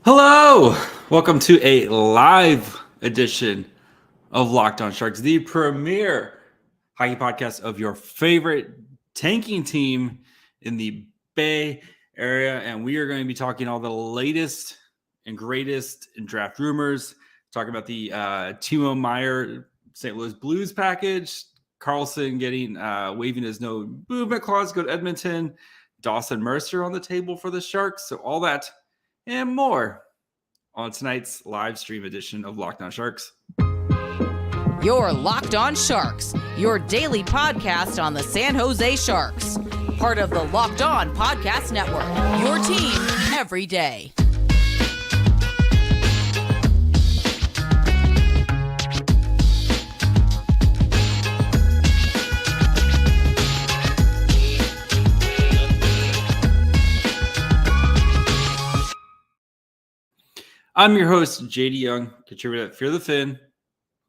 Hello, welcome to a live edition of Locked On Sharks, the premier hockey podcast of your favorite tanking team in the Bay Area. And we are going to be talking all the latest and greatest in draft rumors, talking about the Timo Meier St. Louis Blues package, Karlsson getting waiving his no movement clause, go to Edmonton, Dawson Mercer on the table for the Sharks. So all that and more on tonight's live stream edition of Locked On Sharks. You're Locked On Sharks, your daily podcast on the San Jose Sharks. Part of the Locked On Podcast Network, your team every day. I'm your host, JD Young, contributor at Fear the Fin,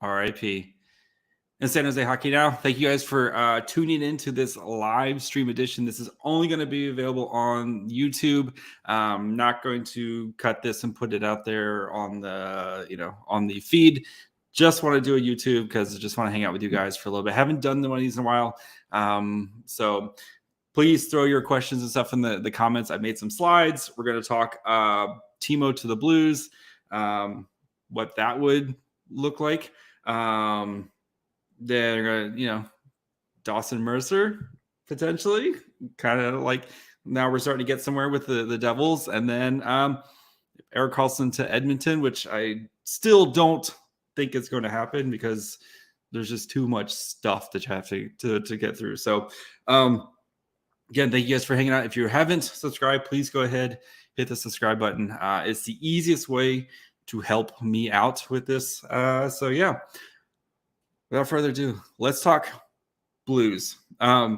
RIP, and San Jose Hockey Now. Thank you guys for tuning in to this live stream edition. This is only going to be available on YouTube. I'm not going to cut this and put it out there on the feed. Just want to do a YouTube because I just want to hang out with you guys for a little bit. Haven't done one of these in a while. So please throw your questions and stuff in the comments. I made some slides. We're going to talk Timo to the Blues, what that would look like. Then Dawson Mercer potentially, kind of like now we're starting to get somewhere with the Devils, and then Erik Karlsson to Edmonton, which I still don't think is going to happen because there's just too much stuff that you have to get through. So again, thank you guys for hanging out. If you haven't subscribed, please go ahead, hit the subscribe button. It's the easiest way to help me out with this. So yeah, without further ado, let's talk Blues. So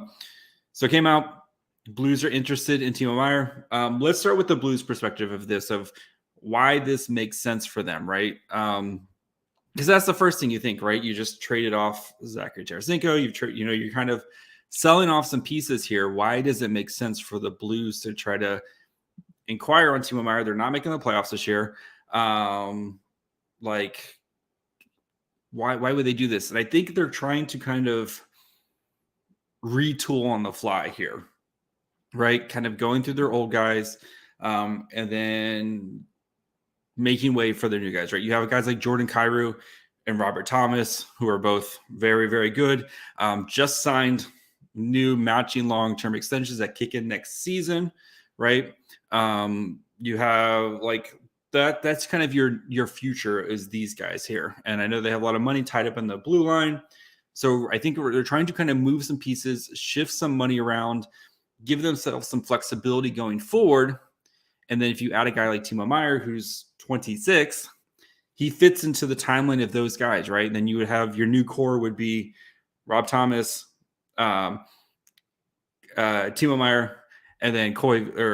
it came out, Blues are interested in Timo Meier. Let's start with the Blues perspective of this, of why this makes sense for them, right? Because that's the first thing you think, right? You just traded off Zachary Tarasenko. You're kind of selling off some pieces here. Why does it make sense for the Blues to try to inquire on Timo Meier? They're not making the playoffs this year. Why would they do this? And I think they're trying to kind of retool on the fly here, right? Kind of going through their old guys, and then making way for their new guys, right? You have guys like Jordan Kyrou and Robert Thomas, who are both very, very good. Just signed new matching long-term extensions that kick in next season, right? You have like that's kind of your future is these guys here. And I know they have a lot of money tied up in the blue line. So I think they're trying to kind of move some pieces, shift some money around, give themselves some flexibility going forward. And then if you add a guy like Timo Meier, who's 26, he fits into the timeline of those guys, right? And then you would have your new core would be Rob Thomas, Timo Meier, and then Kyrou.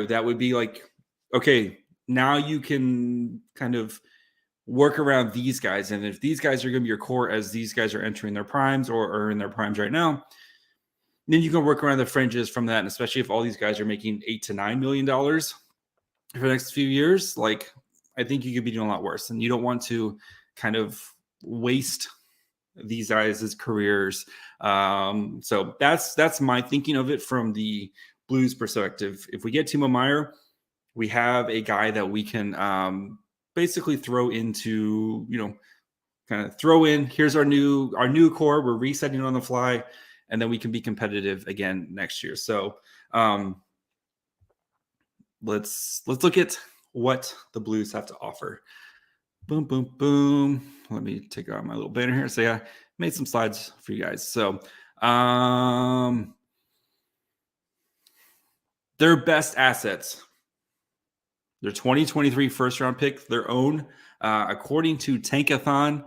That would be like, okay, now you can kind of work around these guys. And if these guys are going to be your core as these guys are entering their primes or are in their primes right now, then you can work around the fringes from that. And especially if all these guys are making $8 to $9 million for the next few years, like I think you could be doing a lot worse. And you don't want to kind of waste these guys' careers. So that's my thinking of it from the Blues perspective. If we get Timo Meier, we have a guy that we can basically throw into, kind of throw in, here's our new core, we're resetting on the fly, and then we can be competitive again next year. So let's look at what the Blues have to offer. Boom, boom, boom. Let me take out my little banner here. So yeah, made some slides for you guys. So their best assets, their 2023 first round pick, their own, according to Tankathon,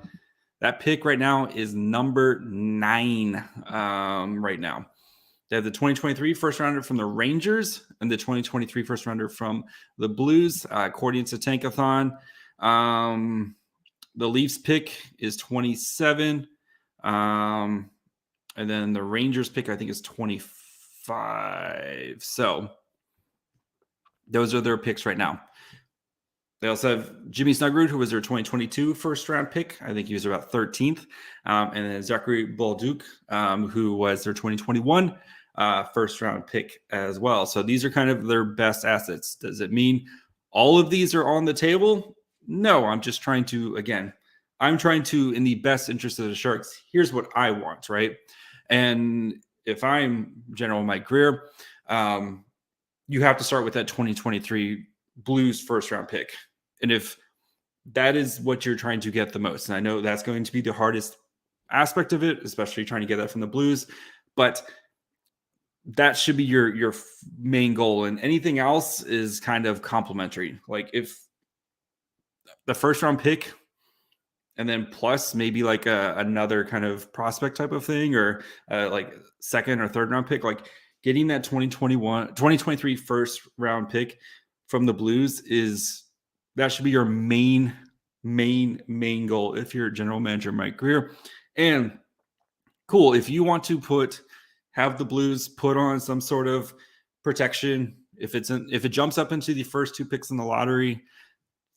that pick right now is number 9 right now. They have the 2023 first rounder from the Rangers and the 2023 first rounder from the Blues, according to Tankathon. The Leafs pick is 27. And then the Rangers pick, I think, is 25. So Those are their picks right now. They also have Jimmy Snuggerud, who was their 2022 first-round pick. I think he was about 13th. And then Zachary Bolduc, who was their 2021 first-round pick as well. So these are kind of their best assets. Does it mean all of these are on the table? No, I'm just trying to, again, in the best interest of the Sharks, here's what I want, right? And if I'm General Mike Greer, you have to start with that 2023 Blues first-round pick. And if that is what you're trying to get the most, and I know that's going to be the hardest aspect of it, especially trying to get that from the Blues, but that should be your main goal. And anything else is kind of complementary. Like if the first round pick and then plus maybe like another kind of prospect type of thing, or like second or third round pick, like getting that 2023 first round pick from the Blues that should be your main goal if you're general manager Mike Greer. And cool, if you want to have the Blues put on some sort of protection, if it jumps up into the first two picks in the lottery,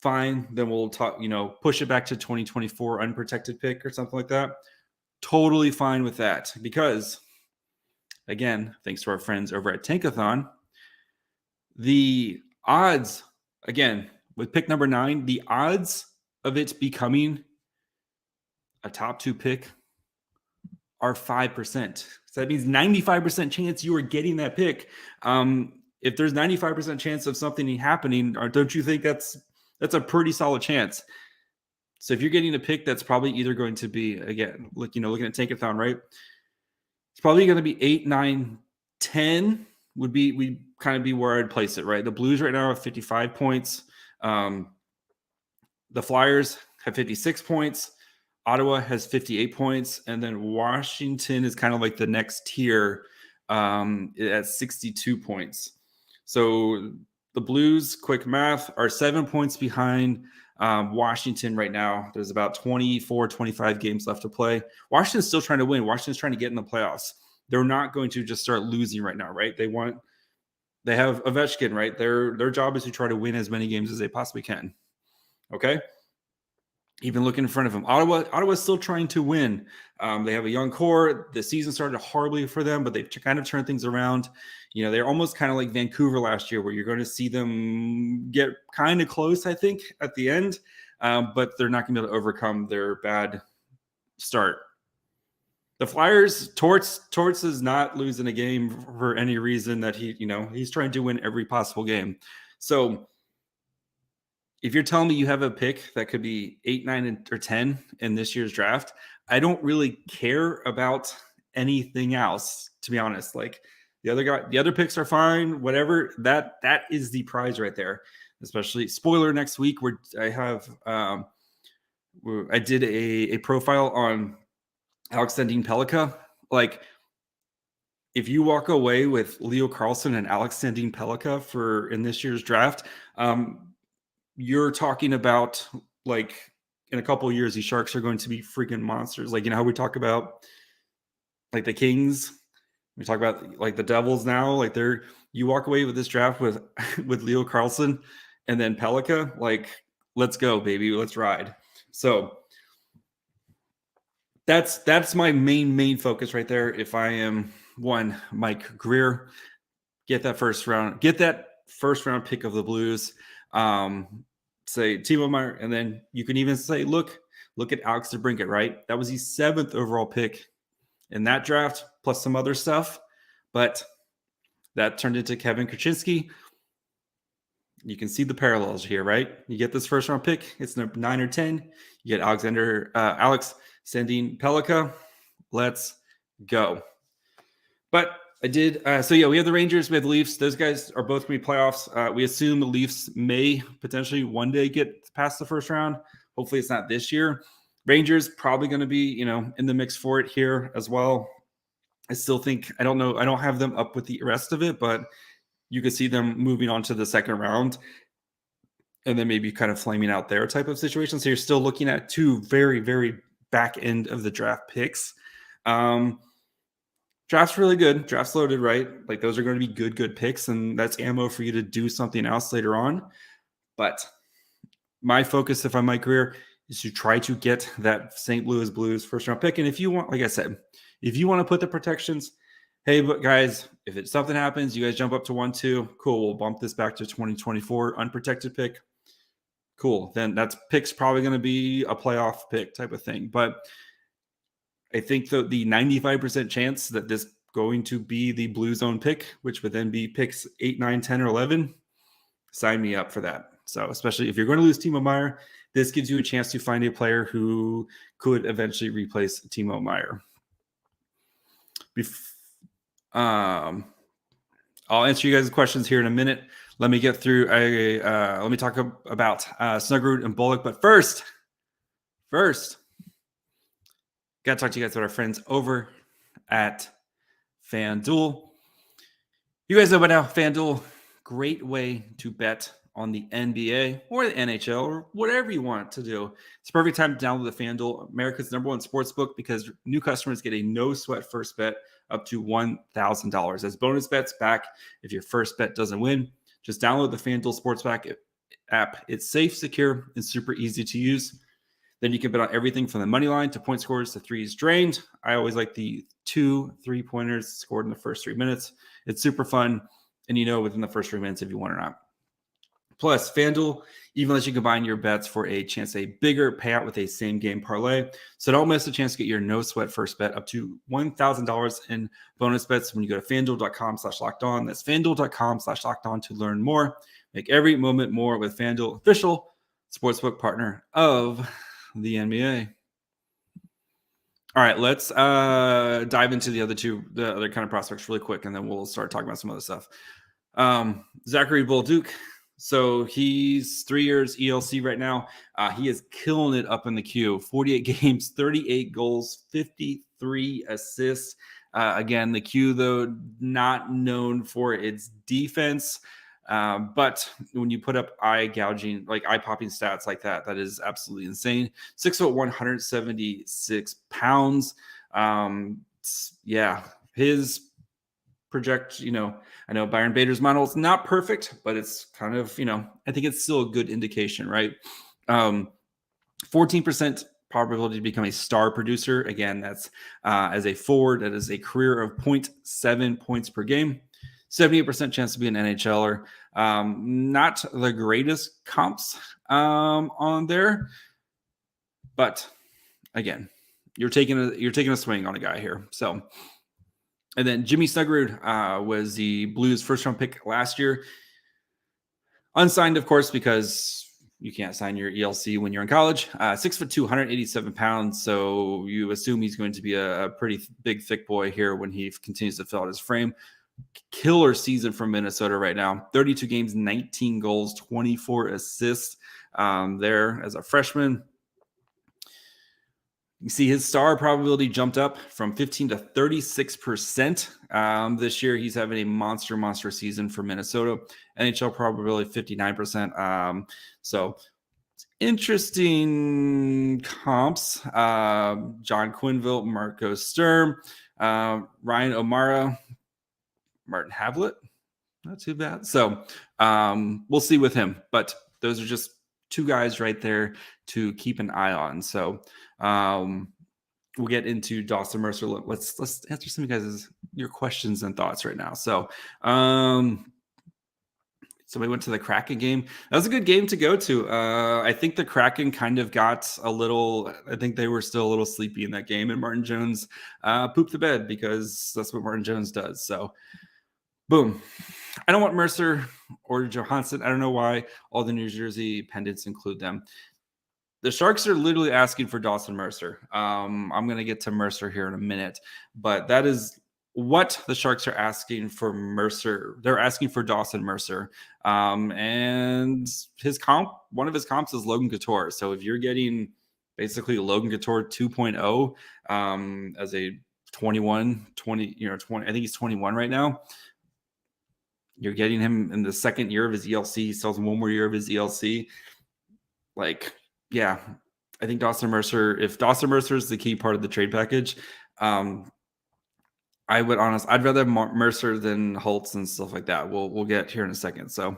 fine, then we'll talk, push it back to 2024 unprotected pick or something like that. Totally fine with that, because again, thanks to our friends over at Tankathon, the odds, again, with pick number 9, the odds of it becoming a top 2 pick are 5%. So that means 95% chance you are getting that pick. If there's 95% chance of something happening, don't you think that's a pretty solid chance? So if you're getting a pick that's probably either going to be, again, looking at Tankathon, right? It's probably going to be 8, 9, 10 would kind of be where I'd place it, right? The Blues right now have 55 points. The Flyers have 56 points. Ottawa has 58 points. And then Washington is kind of like the next tier at 62 points. So the Blues, quick math, are 7 points behind Washington right now. There's about 24, 25 games left to play. Washington's still trying to win. Washington's trying to get in the playoffs. They're not going to just start losing right now, right? They have Ovechkin, right? Their job is to try to win as many games as they possibly can. Okay? Even looking in front of them, Ottawa's still trying to win. They have a young core. The season started horribly for them, but they've kind of turned things around. They're almost kind of like Vancouver last year, where you're going to see them get kind of close, I think, at the end. But they're not going to be able to overcome their bad start. The Flyers, Torts is not losing a game for any reason that he's trying to win every possible game. So if you're telling me you have a pick that could be 8, 9, or 10 in this year's draft, I don't really care about anything else, to be honest. Like the other picks are fine, whatever. That is the prize right there. Especially spoiler next week, where I did a profile on Alex Sandin-Pellikka. Like, if you walk away with Leo Karlsson and Alex Sandin-Pellikka in this year's draft, you're talking about, like, in a couple of years, these Sharks are going to be freaking monsters. Like, how we talk about, like, the Kings, we talk about, like, the Devils now. Like, you walk away with this draft with Leo Karlsson and then Pellikka, like, let's go, baby, let's ride. So that's my main focus right there. If I am Mike Greer, get that first round pick of the Blues. Say Timo Meier, and then you can even say, look at Alex DeBrincat, right? That was the 7th overall pick in that draft, plus some other stuff, but that turned into Kevin Kuczynski. You can see the parallels here, right? You get this first round pick, it's number 9 or 10. You get Alex Sandin-Pellikka. Let's go. But I did. We have the Rangers, we have the Leafs. Those guys are both going to be playoffs. We assume the Leafs may potentially one day get past the first round. Hopefully it's not this year. Rangers probably going to be, in the mix for it here as well. I still think, I don't know, I don't have them up with the rest of it, but you could see them moving on to the second round and then maybe kind of flaming out there type of situation. So you're still looking at 2 very, very back end of the draft picks. Draft's really good. Draft's loaded, right? Like those are going to be good picks, and that's ammo for you to do something else later on. But my focus, if I'm my career, is to try to get that St. Louis Blues first round pick. And if you want, like I said, if you want to put the protections, hey, but guys, if something happens, you guys jump up to 1-2, cool. We'll bump this back to 2024 unprotected pick. Cool. Then that's pick's probably going to be a playoff pick type of thing. But I think the 95% chance that this going to be the Blue Zone pick, which would then be picks 8, 9, 10, or 11, sign me up for that. So especially if you're going to lose Timo Meier, this gives you a chance to find a player who could eventually replace Timo Meier. I'll answer you guys' questions here in a minute. Let me get through let me talk about Snuggerud and Bullock. But first, got to talk to you guys about our friends over at FanDuel. You guys know by now, FanDuel, great way to bet on the NBA or the NHL or whatever you want to do. It's a perfect time to download the FanDuel, America's #1 sportsbook, because new customers get a no-sweat first bet up to $1,000 as bonus bets back if your first bet doesn't win. Just download the FanDuel Sportsback app. It's safe, secure, and super easy to use. Then you can bet on everything from the money line to point scores to threes drained. I always like the 2 3-pointers scored in the first 3 minutes. It's super fun, and you know within the first 3 minutes if you won or not. Plus, FanDuel even lets you combine your bets for a chance at a bigger payout with a same-game parlay. So don't miss a chance to get your no-sweat first bet up to $1,000 in bonus bets when you go to FanDuel.com/lockedon. That's FanDuel.com/lockedon to learn more. Make every moment more with FanDuel, official sportsbook partner of the NBA. All right, let's dive into the other kind of prospects really quick, and then we'll start talking about some other stuff. Zachary Bolduc. So he's 3 years ELC right now. He is killing it up in the queue. 48 games, 38 goals, 53 assists. Again, the queue, though, not known for its defense. But when you put up eye-popping stats like that, that is absolutely insane. 6'1", 176 pounds. His project, I know Byron Bader's model is not perfect, but it's kind of, I think it's still a good indication, right? 14% probability to become a star producer. Again, that's as a forward, that is a career of 0.7 points per game. 78% chance to be an NHLer. Not the greatest comps on there, but again, you're taking a swing on a guy here. So, and then Jimmy Snuggerud was the Blues' first-round pick last year. Unsigned, of course, because you can't sign your ELC when you're in college. 6'2", 187 pounds. So you assume he's going to be a pretty big, thick boy here when he continues to fill out his frame. Killer season from Minnesota right now. 32 games, 19 goals, 24 assists there as a freshman. You see his star probability jumped up from 15 to 36% this year. He's having a monster season for Minnesota. NHL probability 59%. So interesting comps. John Quinville, Marco Sturm, Ryan O'Mara, Martin Havlet. Not too bad. So we'll see with him. But those are just two guys right there to keep an eye on. So we'll get into Dawson Mercer. Let's answer some of you guys' your questions and thoughts right now. So somebody went to the Kraken game. That was a good game to go to. I think the Kraken kind of got I think they were still a little sleepy in that game, and Martin Jones pooped the bed because that's what Martin Jones does. So boom. I don't want Mercer or Johansson. I don't know why all the New Jersey pendants include them. The Sharks are literally asking for Dawson Mercer. I'm going to get to Mercer here in a minute, but that is what the Sharks are asking for Mercer. They're asking for Dawson Mercer. And one of his comps is Logan Couture. So if you're getting basically Logan Couture 2.0 as a 20, I think he's 21 right now. You're getting him in the second year of his ELC. He still has one more year of his ELC. Yeah, I think Dawson Mercer, if Dawson Mercer is the key part of the trade package, I'd rather have Mercer than Holtz and stuff like that. We'll get here in a second. So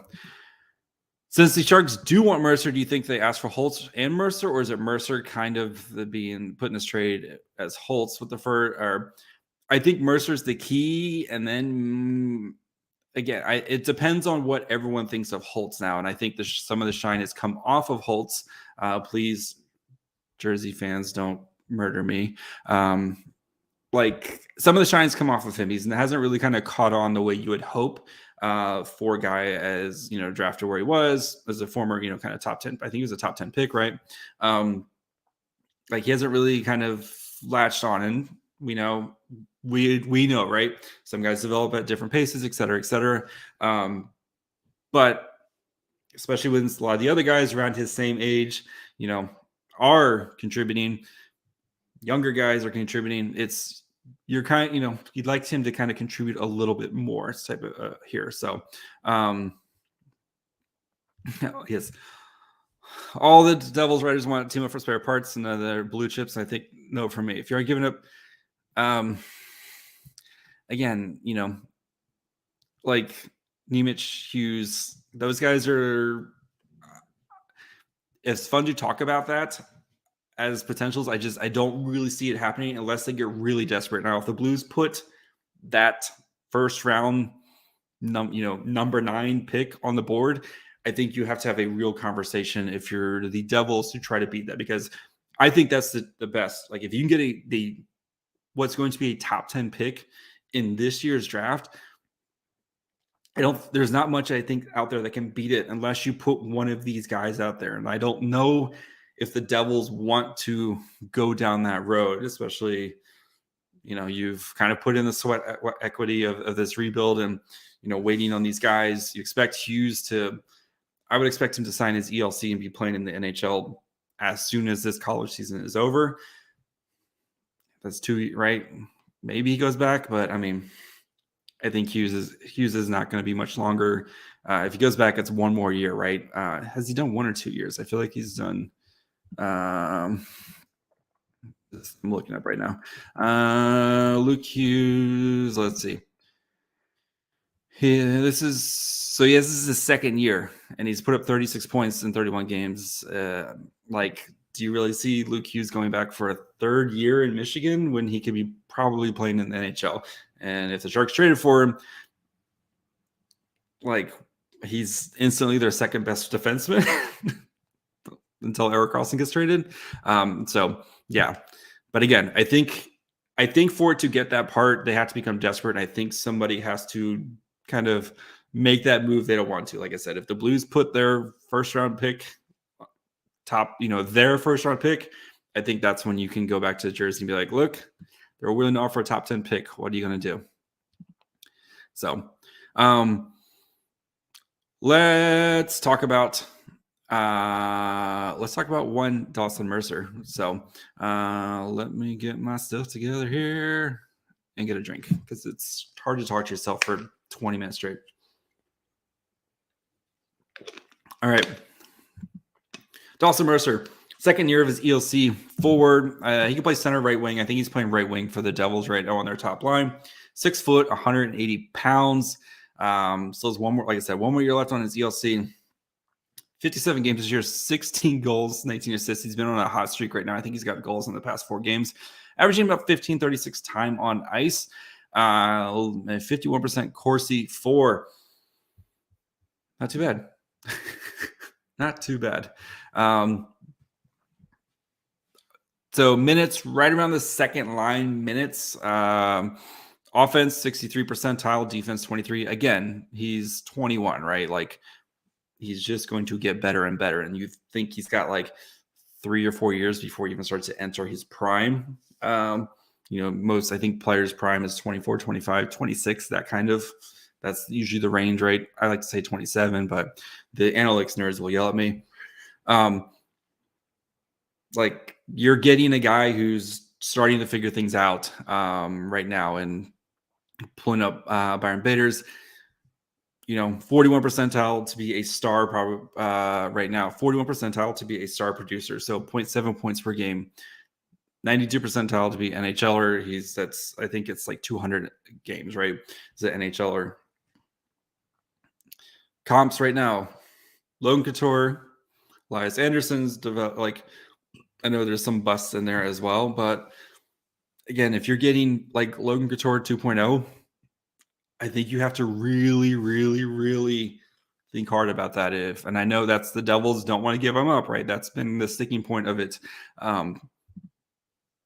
since the Sharks do want Mercer, do you think they ask for Holtz and Mercer, or is it Mercer kind of being put in this trade as Holtz with the or I think Mercer's the key, and then again, it depends on what everyone thinks of Holtz now, and I think some of the shine has come off of Holtz. Please, Jersey fans, don't murder me. Like some of the shine's come off of him. He hasn't really kind of caught on the way you would hope for a guy as, drafted where he was as a former, kind of top 10. I think he was a top 10 pick, right? Like he hasn't really kind of latched on, and we know, right? Some guys develop at different paces, et cetera, et cetera. But especially when a lot of the other guys around his same age, are contributing. Younger guys are contributing. You're kind of, you'd like him to kind of contribute a little bit more type of here. So, yes, all the Devils writers want Timo for spare parts and other blue chips. I think no for me. If you're giving up, again, like Nemec, Hughes, those guys are. It's fun to talk about that as potentials. I don't really see it happening unless they get really desperate. Now, if the Blues put that first round, number 9 pick on the board, I think you have to have a real conversation if you're the Devils to try to beat that, because I think that's the best. Like if you can get what's going to be a top 10 pick in this year's draft, there's not much I think out there that can beat it unless you put one of these guys out there. And I don't know if the Devils want to go down that road, especially, you've kind of put in the sweat equity of this rebuild and, waiting on these guys. You expect Hughes I would expect him to sign his ELC and be playing in the NHL as soon as this college season is over. That's 2, right? Maybe he goes back, but I mean, I think Hughes is not going to be much longer. If he goes back, it's 1 more year, right? Has he done 1 or 2 years? I feel like he's done. I'm looking up right now. Luke Hughes. Let's see. This is his second year, and he's put up 36 points in 31 games. Do you really see Luke Hughes going back for a 3rd year in Michigan when he could be probably playing in the NHL? And if the Sharks traded for him, he's instantly their second best defenseman until Erik Karlsson gets traded. So yeah, but again, I think for it to get that part, they have to become desperate. And I think somebody has to kind of make that move. They don't want to. Like I said, if the Blues put their first round pick their first round pick, I think that's when you can go back to Jersey and be like, look, they're willing to offer a top 10 pick. What are you going to do? So let's talk about one Dawson Mercer. So let me get my stuff together here and get a drink, because it's hard to talk to yourself for 20 minutes straight. All right. Dawson Mercer, second year of his ELC, forward. He can play center, right wing. I think he's playing right wing for the Devils right now on their top line. 6 foot, 180 pounds. So there's 1 more year left on his ELC. 57 games this year, 16 goals, 19 assists. He's been on a hot streak right now. I think he's got goals in the past 4 games, averaging about 36 time on ice. 51% Corsi for. Not too bad. Not too bad. So minutes right around the second line minutes. Offense 63 percentile, defense 23. Again, he's 21, right? He's just going to get better and better. And you think he's got 3 or 4 years before he even starts to enter his prime. Most, I think, players' prime is 24, 25, 26, that's usually the range, right? I like to say 27, but the analytics nerds will yell at me. You're getting a guy who's starting to figure things out right now, and pulling up Byron Bader's, 41 percentile to be a star right now, 41 percentile to be a star producer. So 0.7 points per game. 92 percentile to be NHLer. I think it's like 200 games, right? Is an NHLer. Comps right now: Logan Couture, Elias Anderson's I know there's some busts in there as well, but again, if you're getting like Logan Couture 2.0, I think you have to really, really, really think hard about that. And I know that's the Devils don't want to give him up, right? That's been the sticking point of it.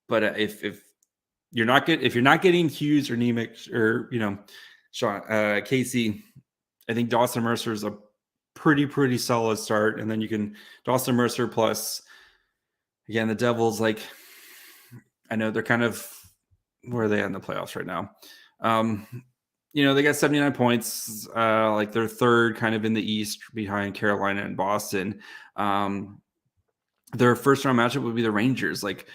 But if you're not getting Hughes or Nemec or Sean Casey, I think Dawson Mercer is a pretty solid start, and then you can Dawson Mercer plus again the Devils. Like I know they're kind of where are they in the playoffs right now. They got 79 points, like they're third kind of in the East behind Carolina and Boston. Their first round matchup would be the Rangers. Like,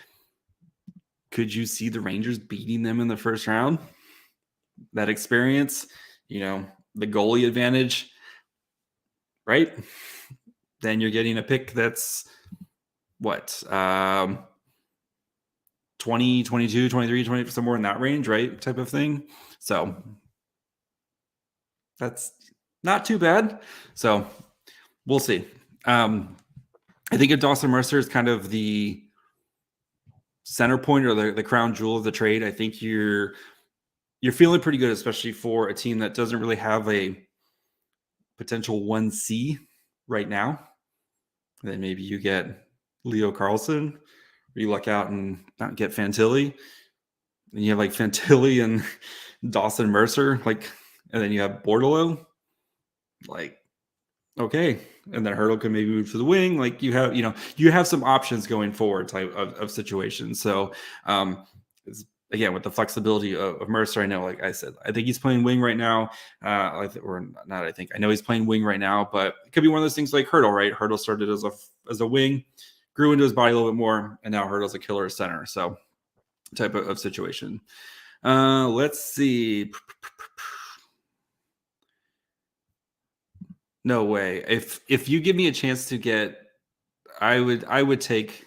could you see the Rangers beating them in the first round? That experience, the goalie advantage, right? Then you're getting a pick that's what, 20, 22, 23, 20, somewhere in that range, right? Type of thing. So that's not too bad. So we'll see. I think if Dawson Mercer is kind of the center point or the crown jewel of the trade, I think you're feeling pretty good, especially for a team that doesn't really have a potential 1C right now. And then maybe you get Leo Karlsson, or you luck out and not get Fantilli. And you have like Fantilli and Dawson Mercer, and then you have Bordelot. Okay. And then Hurdle can maybe move to the wing. Like you have some options going forward type of situations. So again, with the flexibility of Mercer, I know, like I said, I think he's playing wing right now. I know he's playing wing right now, but it could be one of those things like Hurdle, right? Hurdle started as a wing, grew into his body a little bit more, and now Hurdle's a killer center. So type of situation. Let's see. No way. If you give me a chance to get, I would take.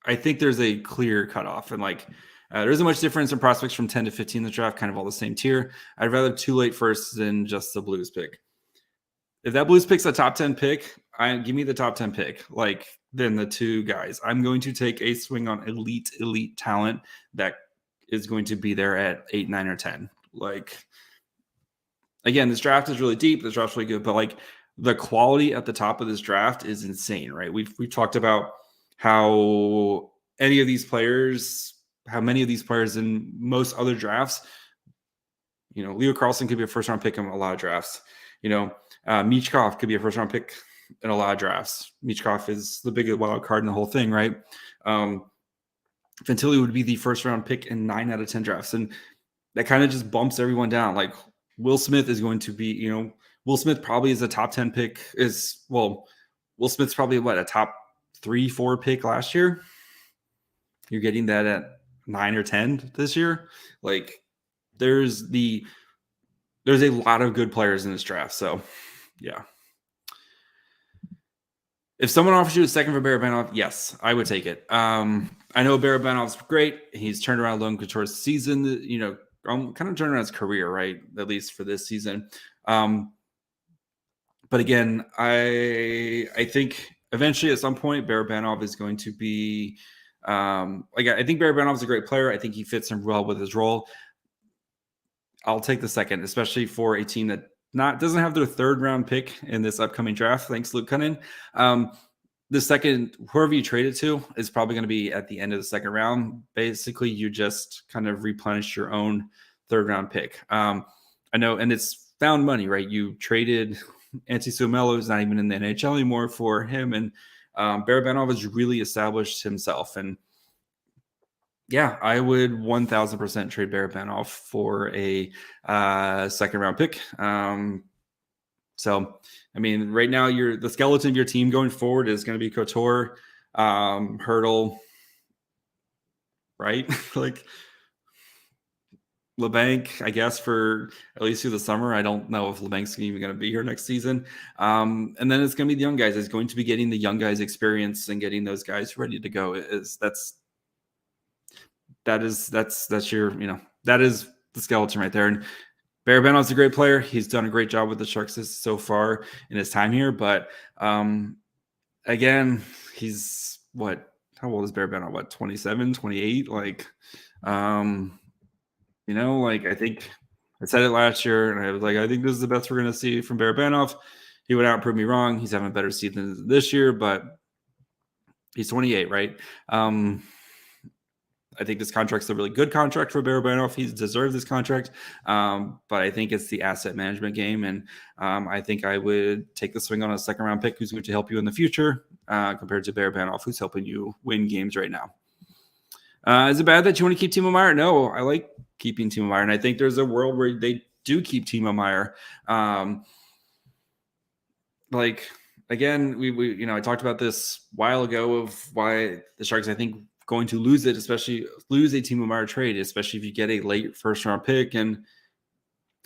I think there's a clear cutoff, and there isn't much difference in prospects from 10 to 15 in the draft, kind of all the same tier. I'd rather 2 late firsts than just the Blues pick. If that Blues pick's a top 10 pick, give me the top 10 pick, than the 2 guys. I'm going to take a swing on elite talent that is going to be there at 8, 9, or 10. Again, this draft is really deep. This draft's really good, but the quality at the top of this draft is insane, right? We've talked about how many of these players in most other drafts, Leo Karlsson could be a first round pick in a lot of drafts. Michkov could be a first round pick in a lot of drafts. Michkov is the biggest wild card in the whole thing, right? Fantilli would be the first round pick in 9 out of 10 drafts. And that kind of just bumps everyone down. Will Smith is going to be, Will Smith probably is a top 10 pick Will Smith's probably a top 3-4 pick last year. You're getting that at 9 or 10 this year. There's a lot of good players in this draft. So yeah. If someone offers you a second for Barabanov, yes, I would take it. I know Barabanov's great. He's turned around Logan Couture's season, kind of turned around his career, right? At least for this season. But again, I think eventually at some point Barabanov is going to be I think Barabanov is a great player. I think he fits in well with his role. I'll take the second, especially for a team that doesn't have their 3rd round pick in this upcoming draft. Thanks, Luke Cunnin. The second, whoever you trade it to, is probably going to be at the end of the 2nd round. Basically, you just kind of replenish your own 3rd round pick. I know, and it's found money, right? You traded Antti Suomela, who's not even in the NHL anymore, for him, and Barabanov has really established himself. And yeah, I would 1,000% trade Barabanov for a 2nd round pick. So, I mean, right now, the skeleton of your team going forward is going to be Couture, Hurdle, right? LeBanc, I guess, for at least through the summer. I don't know if LeBanc's even going to be here next season. And then it's going to be the young guys. It's going to be getting the young guys experience and getting those guys ready to go. that's your, that is the skeleton right there. And Barabanov's a great player. He's done a great job with the Sharks so far in his time here. But again, he's how old is Barabanov? 27, 28? Like, I think I said it last year, and I was like, I think this is the best we're going to see from Barabanov. He would prove me wrong. He's having a better season this year, but he's 28, right? I think this contract's a really good contract for Barabanov. He deserves this contract, but I think it's the asset management game, and I think I would take the swing on a second-round pick who's going to help you in the future compared to Barabanov, who's helping you win games right now. Is it bad that you want to keep Timo Meier? No, I like keeping Timo Meier, and I think there's a world where they do keep Timo Meier. Again, we I talked about this a while ago of why the Sharks, I think, going to lose it, especially lose a Timo Meier trade, especially if you get a late first-round pick and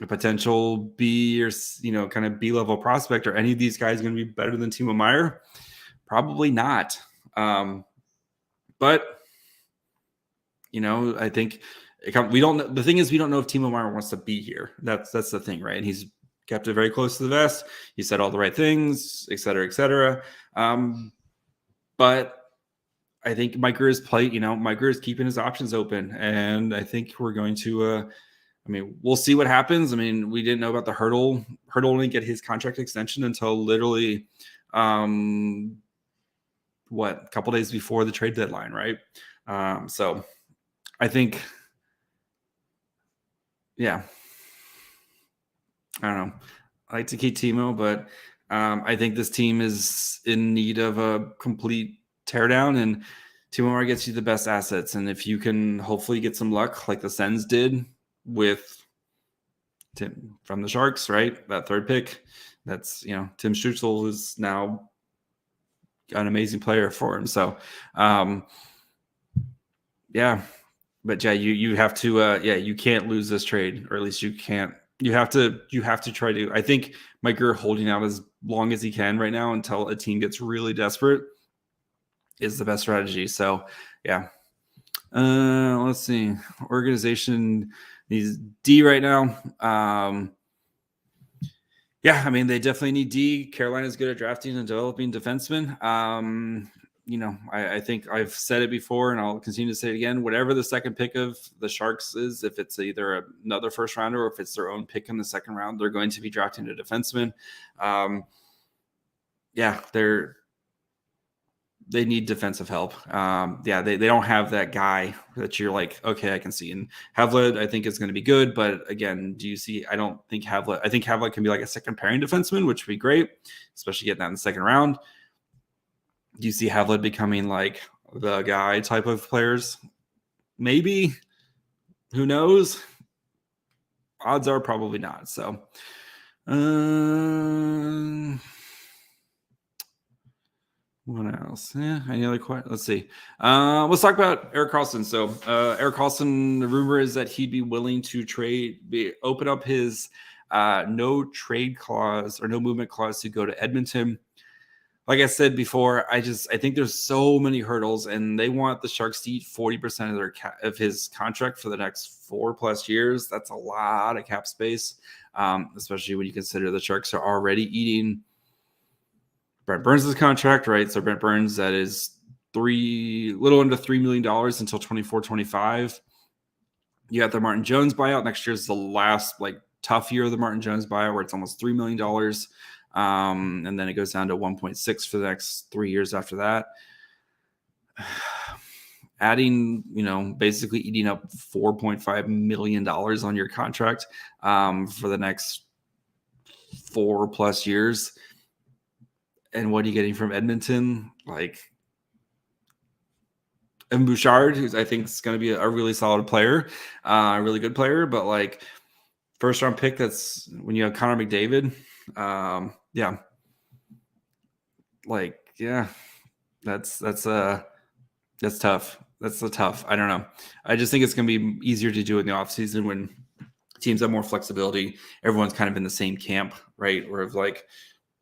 a potential B or kind of B-level prospect. Are any of these guys going to be better than Timo Meier? Probably not. But I think we don't know. The thing is, we don't know if Timo Meier wants to be here. That's the thing, right? And he's kept it very close to the vest. He said all the right things, et cetera, et cetera. But I think Mike Grier is Mike Grier is keeping his options open, and I think we're going to. We'll see what happens. We didn't know about the Hurdle. Hurdle didn't get his contract extension until literally, a couple days before the trade deadline, right? So I think, yeah, I don't know. I like to keep Timo, but I think this team is in need of a complete teardown, and Timo Meier gets you the best assets. And if you can hopefully get some luck like the Sens did with Tim from the Sharks, right? That third pick, that's, Tim Stützle is now an amazing player for him. So, yeah, but yeah, you have to, you can't lose this trade, or at least you have to try to. I think Mike Grier holding out as long as he can right now until a team gets really desperate is the best strategy. So, yeah. Let's see. Organization needs D right now. They definitely need D. Carolina's good at drafting and developing defensemen. I think I've said it before, and I'll continue to say it again. Whatever the second pick of the Sharks is, if it's either another first rounder or if it's their own pick in the second round, they're going to be drafting a defenseman. They need defensive help. They don't have that guy that you're like, okay, I can see. And Havlat, I think, is going to be good. But again, I don't think Havlat. I think Havlat can be like a second pairing defenseman, which would be great, especially getting that in the second round. Do you see Havlat becoming like the guy type of players? Maybe. Who knows? Odds are probably not. So, what else? Yeah, any other questions? Let's see. Let's talk about Erik Karlsson. So, Erik Karlsson, the rumor is that he'd be willing to open up his no trade clause or no movement clause to go to Edmonton. Like I said before, I think there's so many hurdles, and they want the Sharks to eat 40% of his contract for the next 4+ years. That's a lot of cap space, especially when you consider the Sharks are already eating Brent Burns' contract, right? So Brent Burns, that is little under $3 million until 24-25. You got the Martin Jones buyout. Next year is the last tough year of the Martin Jones buyout, where it's almost $3 million. And then it goes down to 1.6 for the next 3 years after that. Adding, basically eating up $4.5 million on your contract for the next 4+ years. And what are you getting from Edmonton? And Bouchard, who I think is going to be a really solid player, a really good player, but first round pick. That's when you have Connor McDavid. That's tough. That's tough. I don't know. I just think it's going to be easier to do in the offseason when teams have more flexibility. Everyone's kind of in the same camp, right? Or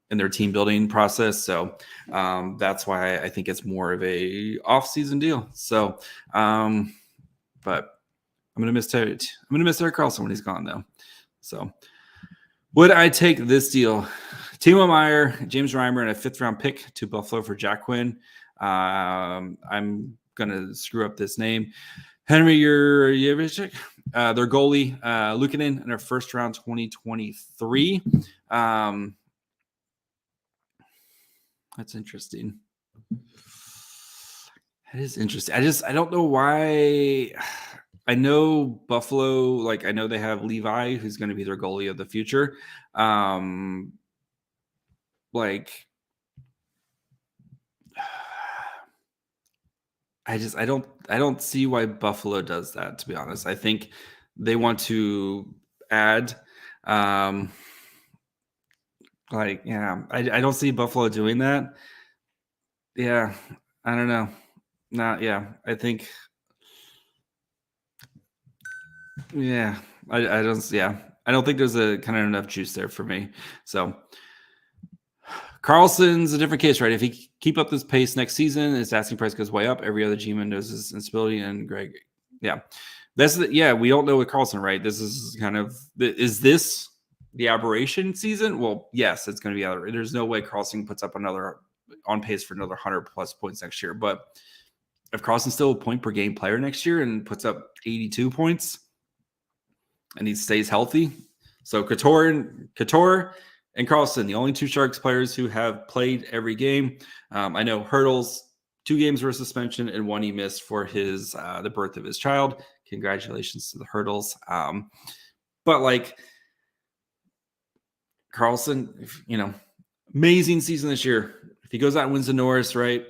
in their team building process. So that's why I think it's more of a off-season deal. So But I'm gonna miss Erik Karlsson when he's gone, though. So, would I take this deal? Timo Meier, James Reimer, and a 5th-round pick to Buffalo for Jack Quinn. I'm gonna screw up this name. Henry Jurjevic, their goalie, Luukkonen, and a 1st-round 2023. That's interesting. That is interesting. I don't know why. I know Buffalo, like I know they have Levi, who's going to be their goalie of the future. Like I don't see why Buffalo does that, to be honest. I think they want to add I don't see Buffalo doing that. Yeah, I don't know. I think I don't think there's a kind of enough juice there for me. So Karlsson's a different case, right? If he keep up this pace next season, his asking price goes way up. Every other GM knows his instability, and Greg, we don't know with Karlsson, right? This is is this the aberration season? Well, yes, it's going to be out. There's no way Karlsson puts up on pace for another 100+ points next year. But if Karlsson's still a point per game player next year and puts up 82 points and he stays healthy, so Couture and Karlsson, the only 2 Sharks players who have played every game. I know Hurdle's 2 games were suspension and 1 he missed for his the birth of his child. Congratulations to the Hurdles. But like Karlsson, amazing season this year. If he goes out and wins the Norris, right?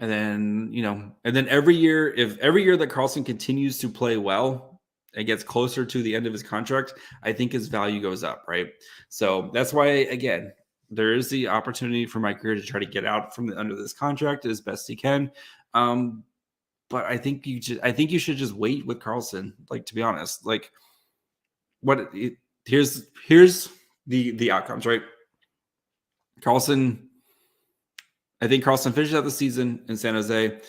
And then every year that Karlsson continues to play well, it gets closer to the end of his contract, I think his value goes up, right? So that's why, again, there is the opportunity for Mike Grier to try to get out from under this contract as best he can. But I think you should just wait with Karlsson. Like, to be honest, like here's the outcomes, right? I think Karlsson finishes out the season in San Jose.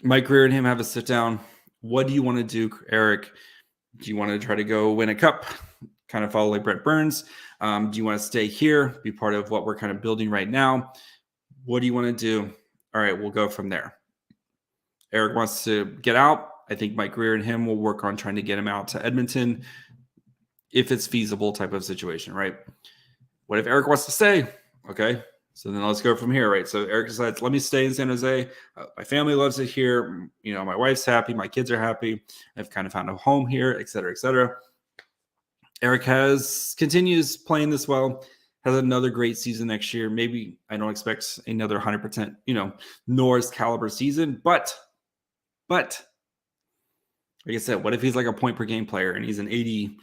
Mike Grier and him have a sit down. What do you want to do, Erik? Do you want to try to go win a cup, kind of follow like Brent Burns? Do you want to stay here, be part of what we're kind of building right now? What do you want to do? All right, we'll go from there. Erik wants to get out. I think Mike Grier and him will work on trying to get him out to Edmonton if it's feasible type of situation, right? What if Erik wants to stay? Okay, so then let's go from here, right? So Erik decides, let me stay in San Jose. My family loves it here. My wife's happy. My kids are happy. I've kind of found a home here, et cetera, et cetera. Erik continues playing this well, has another great season next year. Maybe I don't expect another 100%, Norris caliber season, but like I said, what if he's like a point per game player and he's an 80,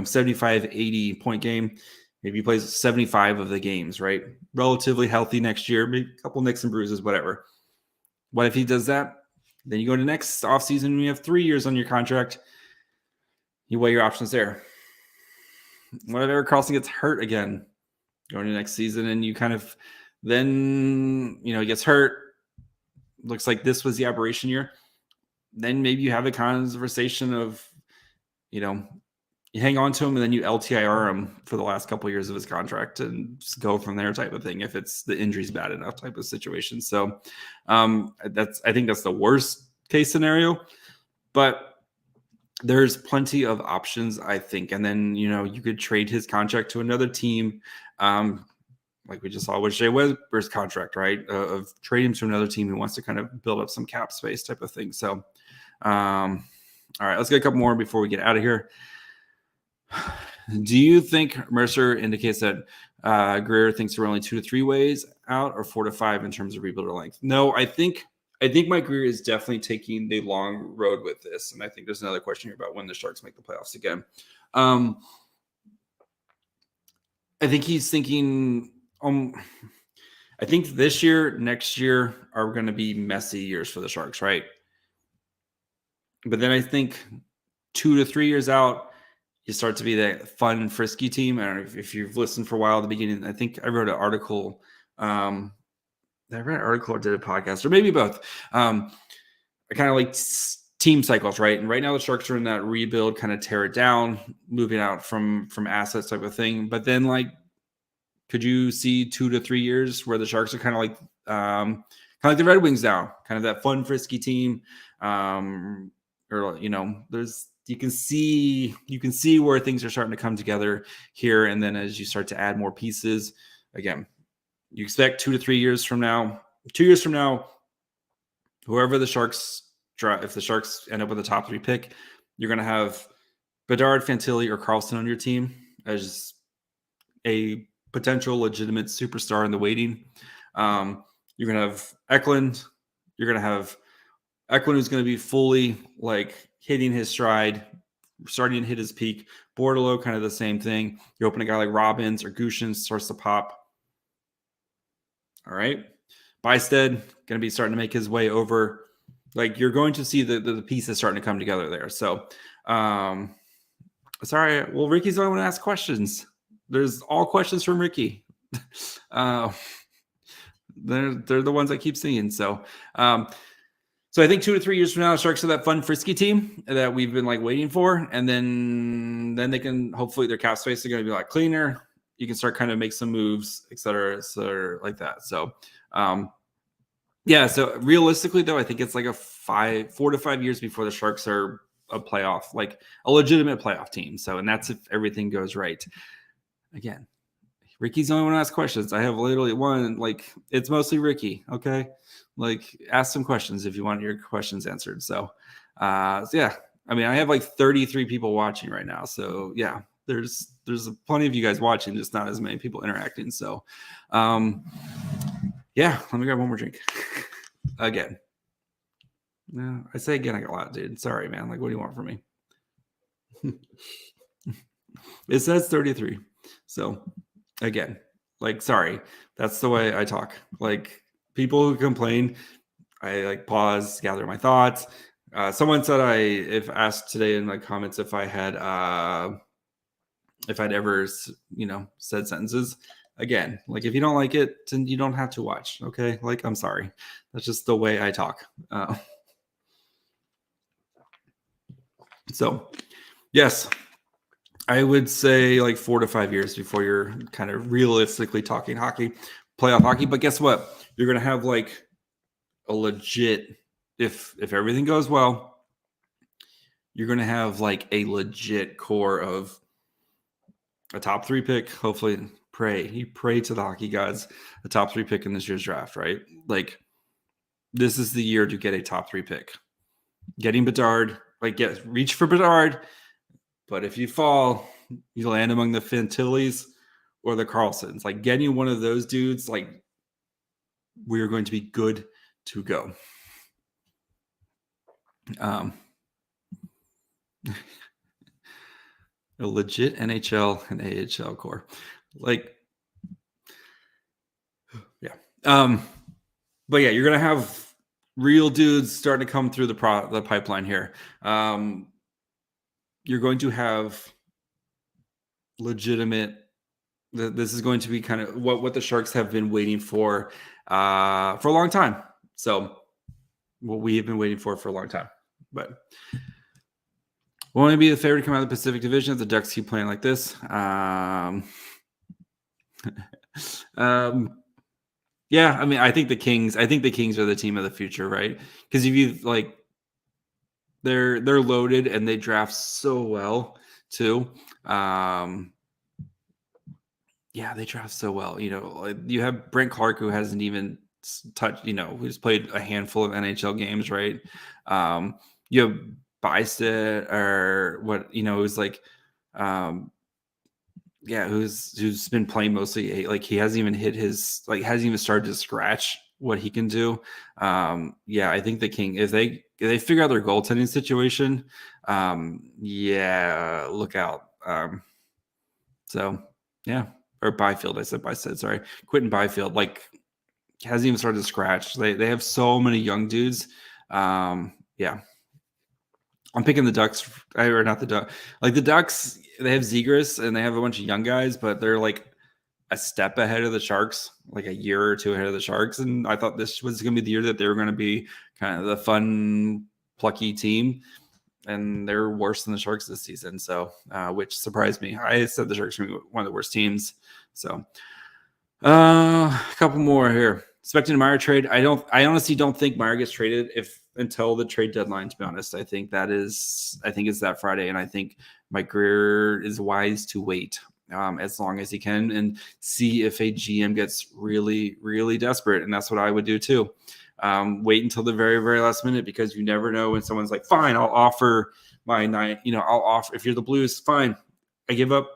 75, 80 point game? Maybe he plays 75 of the games, right? Relatively healthy next year, maybe a couple nicks and bruises, whatever. What if he does that? Then you go to next offseason and you have 3 years on your contract. You weigh your options there. What if Erik Karlsson gets hurt again going to next season and you kind of then, he gets hurt. Looks like this was the aberration year. Then maybe you have a conversation of, you hang on to him and then you LTIR him for the last couple of years of his contract and just go from there type of thing. If it's the injury's bad enough type of situation. So I think that's the worst case scenario, but there's plenty of options, I think. And then, you could trade his contract to another team. Like we just saw with Shea Weber's contract, right? Of trading him to another team who wants to kind of build up some cap space type of thing. So, all right, let's get a couple more before we get out of here. Do you think Mercer indicates that Grier thinks there are only 2 to 3 ways out, or 4 to 5 in terms of rebuilder length? No, I think Mike Grier is definitely taking the long road with this, and I think there's another question here about when the Sharks make the playoffs again. I think he's thinking. I think this year, next year are going to be messy years for the Sharks, right? But then I think 2 to 3 years out, you start to be that fun and frisky team. I don't know if you've listened for a while at the beginning. I think I wrote an article. I read an article or did a podcast, or maybe both. kind of like team cycles, right? And right now the Sharks are in that rebuild, kind of tear it down, moving out from assets type of thing. But then like, could you see 2 to 3 years where the Sharks are kind of like the Red Wings now, kind of that fun, frisky team, or there's you can see where things are starting to come together here, and then as you start to add more pieces, again, you expect 2 to 3 years from now, 2 years from now, whoever the Sharks draft, if the Sharks end up with a top 3 pick, you're going to have Bedard, Fantilli, or Karlsson on your team as a potential legitimate superstar in the waiting. You're going to have Eklund. You're going to have Eklund, who's going to be fully like hitting his stride, starting to hit his peak. Bordeleau, kind of the same thing. You open a guy like Robbins or Gushin, starts to pop. All right. Bystad, going to be starting to make his way over. Like, you're going to see the pieces starting to come together there. So, sorry. Well, Ricky's the only one to ask questions. There's all questions from Ricky. They're the ones I keep seeing. So I think 2 to 3 years from now, the Sharks are that fun, frisky team that we've been like waiting for. And then they can, hopefully their cap space is going to be like cleaner. You can start kind of make some moves, et cetera, like that. So, so realistically though, I think it's like 4 to 5 years before the Sharks are a playoff, like a legitimate playoff team. So, and that's if everything goes right. Again, Ricky's the only one to ask questions. I have literally one, like, it's mostly Ricky. Okay. Like, ask some questions if you want your questions answered. So yeah, I mean, I have like 33 people watching right now. So yeah, there's plenty of you guys watching, just not as many people interacting. So yeah, let me grab one more drink. Again. No, I say again, I got a lot, dude. Sorry, man. Like, what do you want from me? It says 33. So again, like, sorry, that's the way I talk. Like, people who complain, I like pause, gather my thoughts. Someone said if asked today in my comments if I'd ever, said sentences. Again, like, if you don't like it, then you don't have to watch. Okay. Like, I'm sorry. That's just the way I talk. So yes, I would say like 4 to 5 years before you're kind of realistically talking hockey, playoff hockey. But guess what? You're going to have like a legit, if everything goes well, you're going to have like a legit core of a top 3 pick. Hopefully you pray to the hockey gods, a top 3 pick in this year's draft, right? Like, this is the year to get a top 3 pick. Getting Bedard, like, reach for Bedard. But if you fall, you land among the Fantillis or the Karlssons. Like, getting one of those dudes, like, we're going to be good to go. A legit NHL and AHL core. Like, yeah. But yeah, you're going to have real dudes starting to come through the pipeline here. You're going to have legitimate. This is going to be kind of what the Sharks have been waiting for a long time. So what we have been waiting for a long time. But won't it be the favorite to come out of the Pacific Division if the Ducks keep playing like this? Yeah, I mean, I think the Kings are the team of the future, right? Because if you like, they're loaded and they draft so well too. Yeah, they draft so well. You have Brent Clark, who hasn't even touched, who's played a handful of NHL games, right? You have Bystad, or what, who's like, who's been playing mostly, like, he hasn't even hasn't even started to scratch what he can do. Yeah, I think the King, if they figure out their goaltending situation, yeah, look out. So yeah, or Byfield, I said Bystad, sorry, Quentin Byfield, like, hasn't even started to scratch. They have so many young dudes. Yeah, I'm picking the Ducks, or not the Ducks. Like, the Ducks, they have Zegras and they have a bunch of young guys, but they're like a step ahead of the Sharks, like a year or two ahead of the Sharks. And I thought this was going to be the year that they were going to be kind of the fun, plucky team. And they're worse than the Sharks this season. So, which surprised me. I said the Sharks were one of the worst teams. So, a couple more here. Expecting a Meier trade. I honestly don't think Meier gets traded until the trade deadline, to be honest. I think it's that Friday. And I think Mike Grier is wise to wait as long as he can and see if a GM gets really, really desperate. And that's what I would do too. Wait until the very, very last minute, because you never know when someone's like, fine, I'll offer my ninth, I'll offer, if you're the Blues, fine, I give up.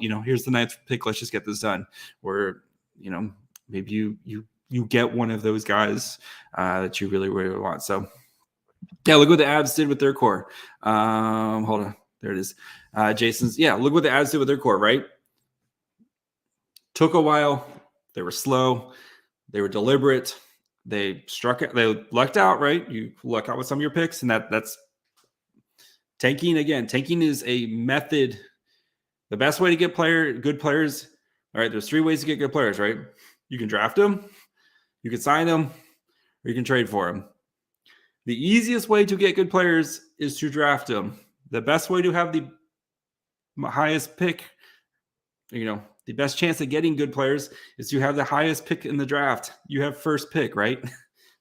Here's the 9th pick. Let's just get this done. Or, maybe you get one of those guys that you really, really want. So yeah, look what the Avs did with their core. Hold on. There it is. Jason's. Yeah. Look what the Avs did with their core, right? Took a while. They were slow. They were deliberate. They struck it. They lucked out, right? You luck out with some of your picks, and that's tanking. Again, tanking is a method. The best way to get good players. All right, there's 3 ways to get good players, right? You can draft them, you can sign them, or you can trade for them. The easiest way to get good players is to draft them. The best way to have the highest pick, the best chance of getting good players is to have the highest pick in the draft. You have first pick, right?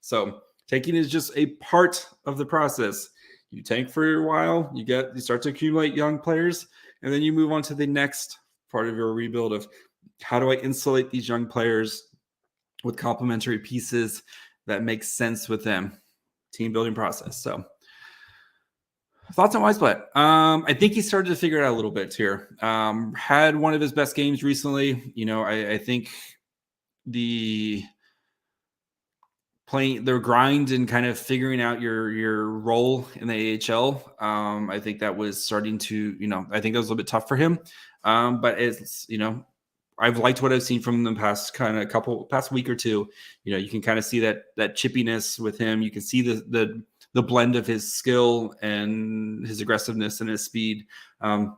So tanking is just a part of the process. You tank for a while, you start to accumulate young players, and then you move on to the next part of your rebuild of how do I insulate these young players with complementary pieces that make sense with them. Team building process. So thoughts on Weissblatt? I think he started to figure it out a little bit here. Had one of his best games recently. I think the grind and kind of figuring out your role in the AHL. I think that was starting to, I think that was a little bit tough for him. But it's, I've liked what I've seen from the past week or two. You can kind of see that chippiness with him. You can see the blend of his skill and his aggressiveness and his speed. I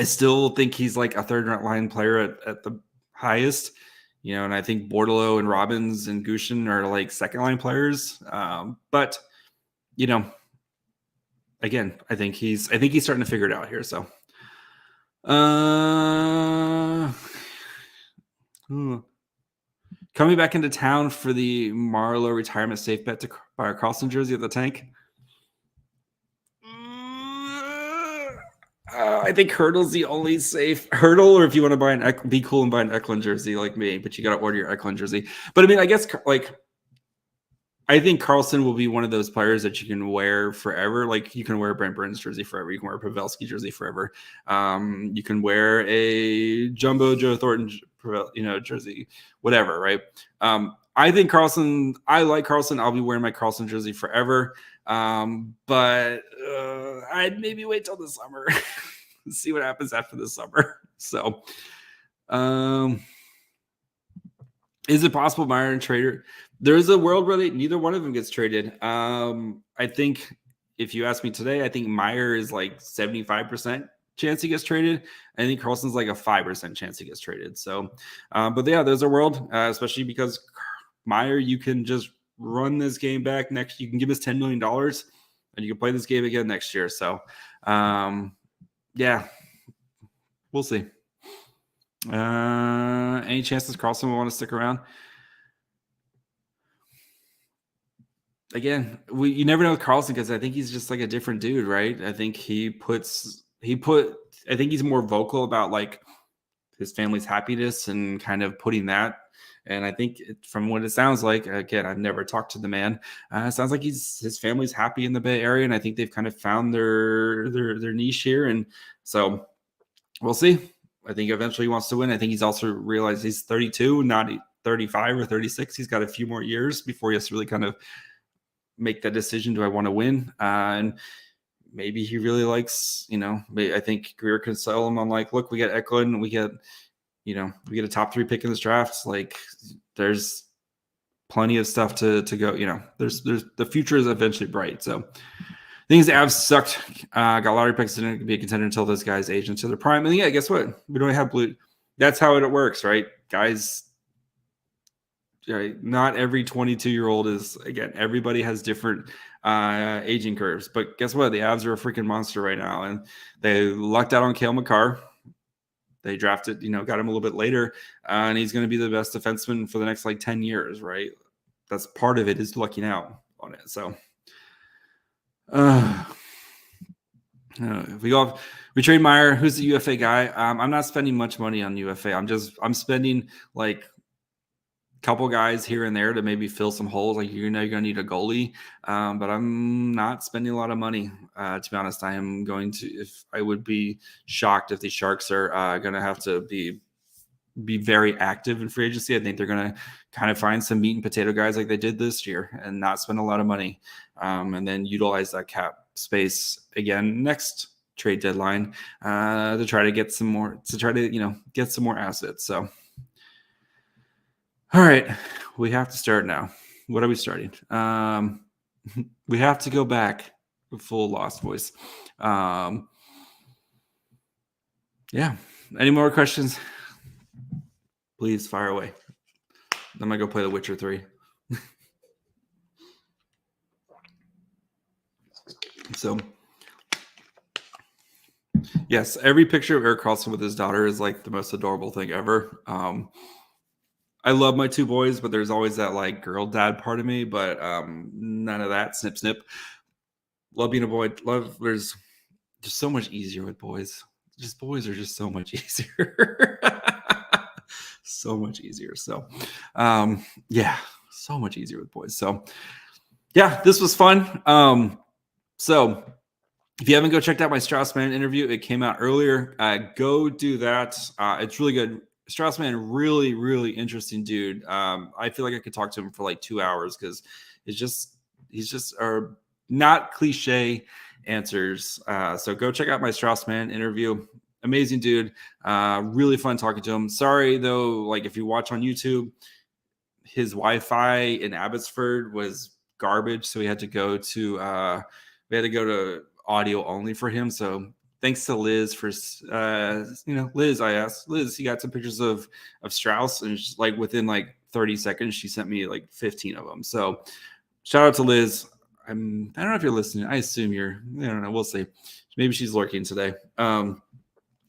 still think he's like a third line player at the highest, and I think Bordelot and Robbins and Gushin are like second line players. But again, I think he's starting to figure it out here. So, coming back into town for the Marlowe retirement safe bet to buy a Karlsson jersey at the tank. I think Hurdle's the only safe Hurdle, or if you want to be cool and buy an Eklund jersey like me, but you got to order your Eklund jersey. But I mean, I guess I think Karlsson will be one of those players that you can wear forever. Like you can wear a Brent Burns jersey forever. You can wear a Pavelski jersey forever. You can wear a Jumbo Joe Thornton, jersey, whatever, right? I think Karlsson. I like Karlsson. I'll be wearing my Karlsson jersey forever. But I'd maybe wait till the summer, see what happens after the summer. So, is it possible Meier and Trader? There's a world where neither one of them gets traded. I think if you ask me today, I think Meier is like 75% chance he gets traded. I think Karlsson's like a 5% chance he gets traded. So, but yeah, there's a world, especially because Meier, you can just run this game back next. You can give us $10 million and you can play this game again next year. So, yeah, we'll see. Any chances Karlsson will want to stick around? Again, you never know with Karlsson because I think he's just like a different dude, right? I think I think he's more vocal about like his family's happiness and kind of putting that. And I think from what it sounds like, again, I've never talked to the man. It sounds like his family's happy in the Bay Area, and I think they've kind of found their niche here. And so we'll see. I think eventually he wants to win. I think he's also realized he's 32, not 35 or 36. He's got a few more years before he has to really kind of make that decision. Do I want to win? And maybe he really likes, I think Grier can sell him on like, look, we got Eklund, we get a top 3 pick in this draft. Like there's plenty of stuff to go, there's the future is eventually bright. So things the Avs sucked, got lottery picks, didn't be a contender until those guys age into their prime. And yeah, guess what? We don't have blue. That's how it works, right? guys, right, not every 22-year-old is, again, everybody has different aging curves. But guess what? The Avs are a freaking monster right now. And they lucked out on Cale Makar. They drafted, got him a little bit later. And he's going to be the best defenseman for the next 10 years, right? That's part of it, is lucking out on it. So if we trade Meier, who's the UFA guy. I'm not spending much money on UFA. I'm spending a couple guys here and there to maybe fill some holes. You're going to need a goalie, but I'm not spending a lot of money. To be honest, I would be shocked if the Sharks are going to have to be very active in free agency. I think they're going to kind of find some meat and potato guys like they did this year and not spend a lot of money, and then utilize that cap space again next trade deadline to try to get some more assets. So. All right, we have to start now. What are we starting? We have to go back with full Lost voice. Yeah. Any more questions? Please fire away. I'm going to go play The Witcher 3. So, yes, every picture of Erik Karlsson with his daughter is the most adorable thing ever. I love my two boys, but there's always that girl dad part of me, but none of that. Snip, snip. Love being a boy. There's just so much easier with boys. Boys are just so much easier. So much easier. So, yeah, so much easier with boys. So, yeah, this was fun. So if you haven't checked out my Strauss-Mann interview, it came out earlier. Go do that. It's really good. Strauss-Mann, really, really interesting dude. I feel like I could talk to him for 2 hours because he's just not cliche answers. So go check out my Strauss-Mann interview. Amazing dude. Really fun talking to him. Sorry though, if you watch on YouTube, his Wi-Fi in Abbotsford was garbage, so we had to go to audio only for him. So thanks to Liz for, Liz, I asked Liz, you got some pictures of Strauss, and just within 30 seconds, she sent me 15 of them. So shout out to Liz. I don't know if you're listening. I assume I don't know. We'll see. Maybe she's lurking today.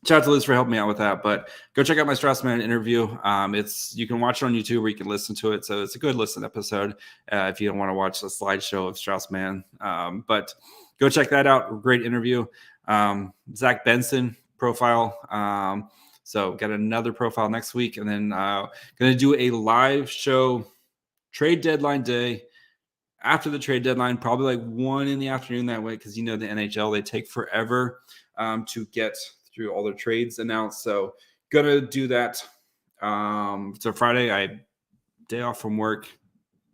Shout out to Liz for helping me out with that, but go check out my Strauss-Mann interview. You can watch it on YouTube or you can listen to it. So it's a good listen episode if you don't want to watch the slideshow of Strauss-Mann. But go check that out. Great interview. Zach Benson profile. So got another profile next week, and then going to do a live show trade deadline day after the trade deadline, probably 1 in the afternoon that way, because the NHL, they take forever to get through all their trades announced. So gonna do that. So Friday, day off from work.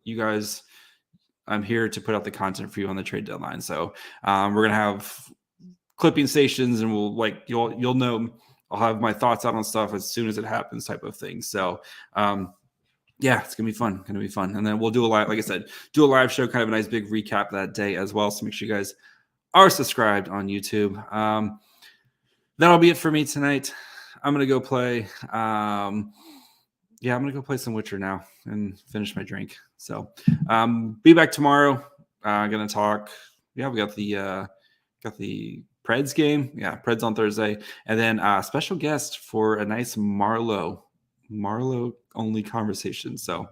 You guys, I'm here to put out the content for you on the trade deadline. So we're gonna have clipping stations, and we'll you'll know. I'll have my thoughts out on stuff as soon as it happens, type of thing. So yeah, it's gonna be fun. And then we'll do a live, like I said, do a live show, kind of a nice big recap that day as well. So make sure you guys are subscribed on YouTube. That'll be it for me tonight. I'm gonna go play. I'm gonna go play some Witcher now and finish my drink. So be back tomorrow. Gonna talk. Yeah, we got the Preds game. Yeah, Preds on Thursday, and then special guest for a nice Marlowe only conversation. So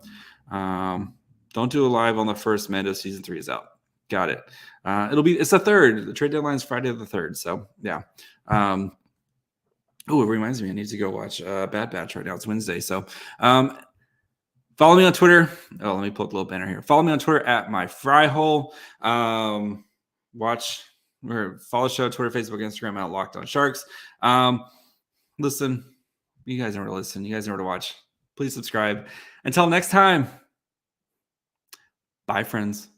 don't do a live on the first. Mando season 3 is out. Got it. It's the 3rd. The trade deadline is Friday the 3rd. So yeah. It reminds me, I need to go watch Bad Batch right now. It's Wednesday. So follow me on Twitter. Oh, let me pull up a little banner here. Follow me on Twitter at myfryhole. Watch or follow the show, Twitter, Facebook, Instagram at Locked On Sharks. Listen, you guys know where to listen. You guys know where to watch. Please subscribe. Until next time, bye, friends.